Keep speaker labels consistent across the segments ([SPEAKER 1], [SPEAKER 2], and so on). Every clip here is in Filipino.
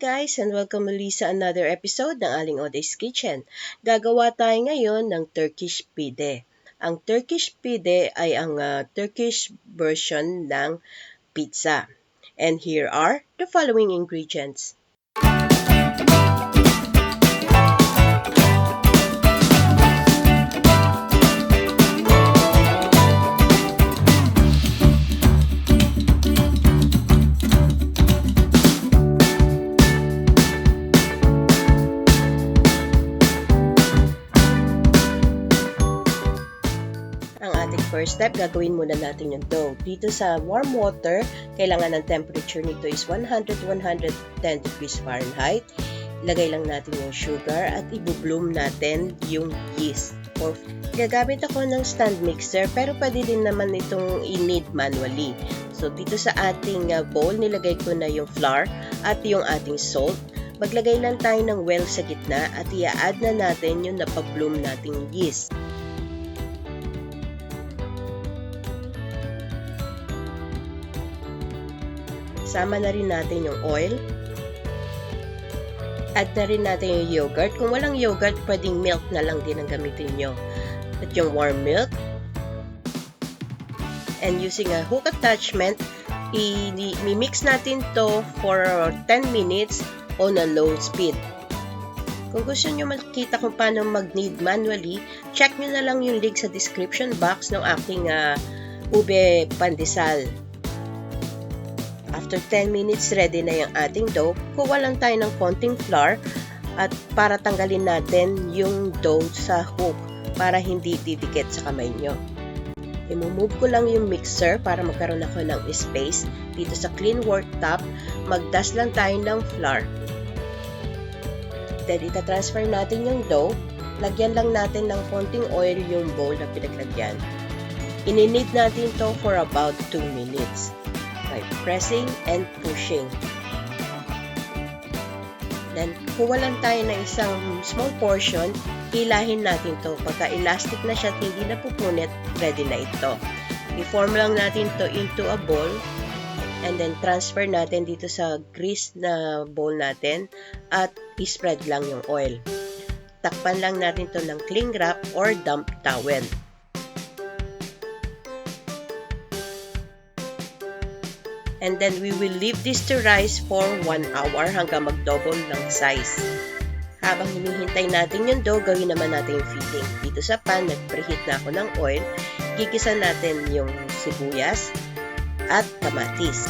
[SPEAKER 1] guys and welcome muli sa another episode ng Aling Oday's Kitchen. Gagawa tayo ngayon ng Turkish Pide. Ang Turkish Pide ay ang Turkish version ng pizza. And here are the following ingredients. First step, gagawin muna natin yung dough. Dito sa warm water, kailangan ng temperature nito is 100-110 degrees Fahrenheit. Ilagay lang natin yung sugar at i-bloom natin yung yeast. Gagamit ako ng stand mixer pero pwede din naman itong i-knead manually. So dito sa ating bowl, nilagay ko na yung flour at yung ating salt. Maglagay lang tayo ng well sa gitna at i-add na natin yung napag-bloom nating yeast. Sama na rin natin yung oil. Add na rin natin yung yogurt. Kung walang yogurt, pwedeng milk na lang din ang gamitin nyo. At yung warm milk. And using a hook attachment, i-mix natin to for 10 minutes on a low speed. Kung gusto nyo makita kung paano mag-knead manually, check nyo na lang yung link sa description box ng aking ube pandesal. After 10 minutes, ready na yung ating dough. Kuha lang tayo ng konting flour at para tanggalin natin yung dough sa hook para hindi didikit sa kamay nyo. I-move ko lang yung mixer para magkaroon ako ng space. Dito sa clean worktop, mag-dust lang tayo ng flour. Then, ita-transfer natin yung dough. Lagyan lang natin ng konting oil yung bowl na pinaglagyan. I-knead natin to for about 2 minutes. By pressing and pushing. Then, kuha lang tayo ng isang small portion, hilahin natin to. Pagka elastic na siya at hindi na pupunit, ready na ito. I-form lang natin to into a bowl and then transfer natin dito sa grease na bowl natin at i-spread lang yung oil. Takpan lang natin to ng cling wrap or damp towel. And then we will leave this to rise for 1 hour hanggang mag-double ng size. Habang hinihintay natin yung dough, gawin naman natin yung filling. Dito sa pan, nag-preheat na ako ng oil. Gigisa natin yung sibuyas at kamatis.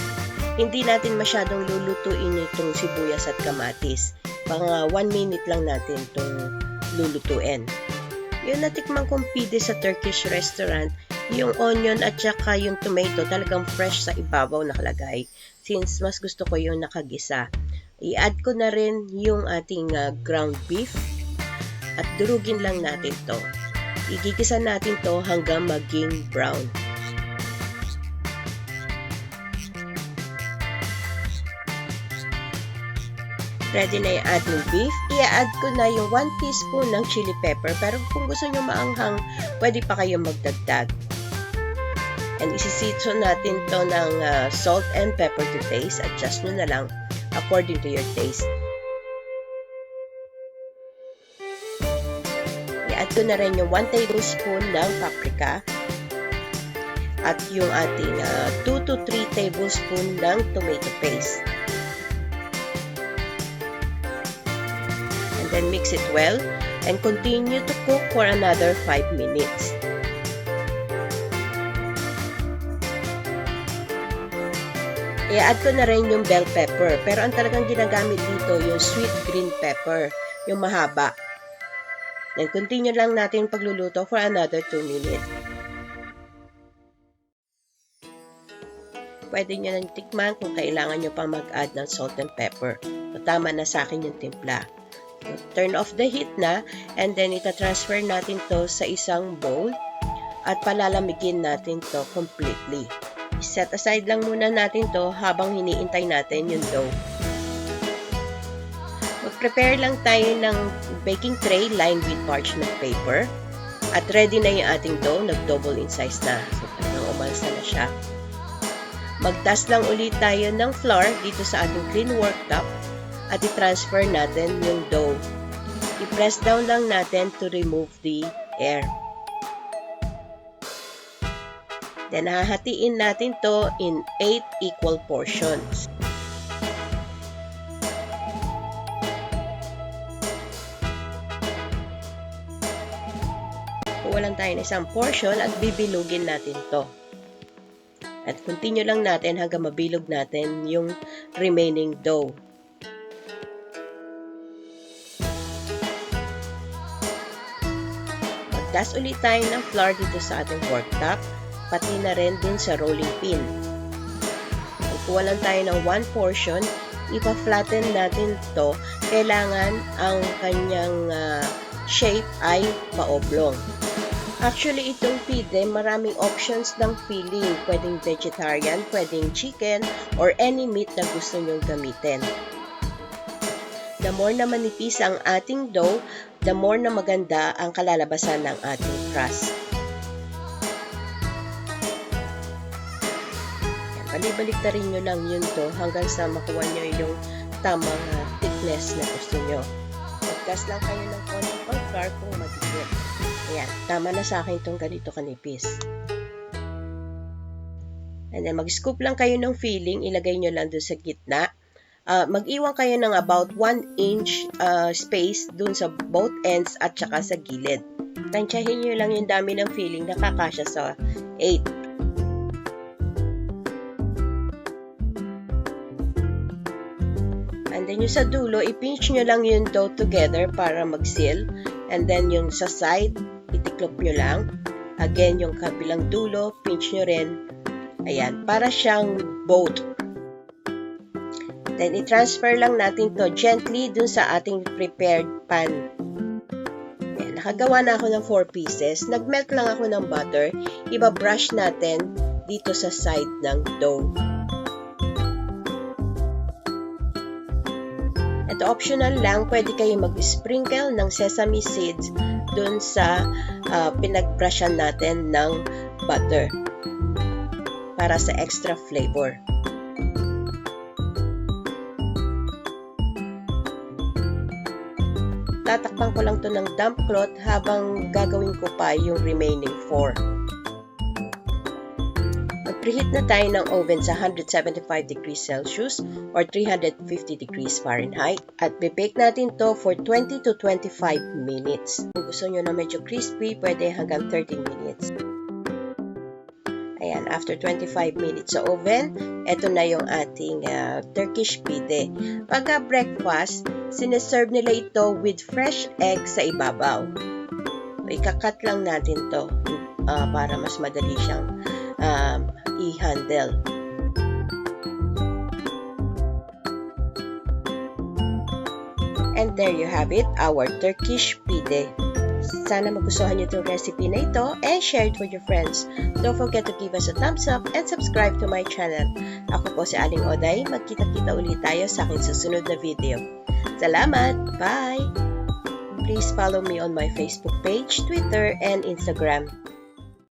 [SPEAKER 1] Hindi natin masyadong lulutuin itong sibuyas at kamatis. Mga 1 minute lang natin itong lulutuin. Yung natikman kong pide sa Turkish restaurant, yung onion at saka yung tomato talagang fresh sa ibabaw nakalagay. Since mas gusto ko yung nakagisa, i-add ko na rin yung ating ground beef at durugin lang natin to. Igigisa natin to hanggang maging brown. Ready na yung ating beef. I-add ko na yung 1 teaspoon ng chili pepper. Pero kung gusto nyo maanghang, pwede pa kayong magdagdag. And isisitso natin to ng salt and pepper to taste. Adjust nyo na lang according to your taste. I-add ko na rin yung 1 tablespoon ng paprika. At yung ating 2 to 3 tablespoon ng tomato paste. And then mix it well and continue to cook for another 5 minutes. I-add ko na rin yung bell pepper. Pero ang talagang ginagamit dito, yung sweet green pepper. Yung mahaba. Then, continue lang natin pagluluto for another 2 minutes. Pwede nyo nang tikman kung kailangan nyo pang mag-add ng salt and pepper. So, tama na sa akin yung timpla. So, turn off the heat na and then ita-transfer natin to sa isang bowl at palalamigin natin to completely. Set aside lang muna natin to habang hiniintay natin yung dough. Mag-prepare lang tayo ng baking tray lined with parchment paper. At ready na yung ating dough. Nag-double in size na. So, talagang umalsa na siya. Mag-dust lang ulit tayo ng flour dito sa ating clean worktop. at i-transfer natin yung dough. I-press down lang natin to remove the air. Then, hahatiin natin to in 8 equal portions. Kuha lang tayo ng isang portion at bibilugin natin to. At continue lang natin hanggang mabilog natin yung remaining dough. Magdas ulit tayo ng flour dito sa ating worktop, pati na rin dun sa rolling pin. Kuha lang tayo ng 1 portion, ipa-flatten natin to. Kailangan ang kanyang shape ay pa-oblong. Actually, itong pide, maraming options ng filling. Pwedeng vegetarian, pwedeng chicken, or any meat na gusto nyong gamitin. The more na manipis ang ating dough, the more na maganda ang kalalabasan ng ating crust. Balibalik na rin nyo lang yun to hanggang sa makuha nyo yung tamang thickness na gusto nyo. Magkas lang kayo ng konting flour kung magigit. Ayan, tama na sa akin itong ganito kanipis. And then, mag-scoop lang kayo ng filling, ilagay nyo lang doon sa gitna. Mag-iwan kayo ng about 1 inch space doon sa both ends at saka sa gilid. Tansyahin nyo lang yung dami ng filling na kakasya sa 8. And then yung sa dulo, ipinch nyo lang yung dough together para mag-seal. And then yung sa side, itiklop nyo lang. Again, yung kabilang dulo, pinch nyo rin. Ayan, para siyang boat. Then, i-transfer lang natin to gently dun sa ating prepared pan. Ayan, nakagawa na ako ng 4 pieces. Nag-melt lang ako ng butter. Iba-brush natin dito sa side ng dough. Ito optional lang, pwede kayo mag-sprinkle ng sesame seeds dun sa pinag-brushan natin ng butter para sa extra flavor. Tatakpan ko lang to ng damp cloth habang gagawin ko pa yung remaining 4. Preheat na tayo ng oven sa 175 degrees Celsius or 350 degrees Fahrenheit at bibake natin to for 20 to 25 minutes. Kung gusto nyo na medyo crispy, pwede hanggang 30 minutes. Ayan, after 25 minutes sa oven, eto na yung ating Turkish Pide. Pagka breakfast, sineserve nila ito with fresh egg sa ibabaw. Ikakat lang natin to para mas madali siyang i-handle. And there you have it, our Turkish Pide. Sana magustuhan nyo itong recipe na ito and share it with your friends. Don't forget to give us a thumbs up and subscribe to my channel. Ako po si Aling Oday. Magkita-kita ulit tayo sa aking susunod na video. Salamat! Bye! Please follow me on my Facebook page, Twitter, and Instagram.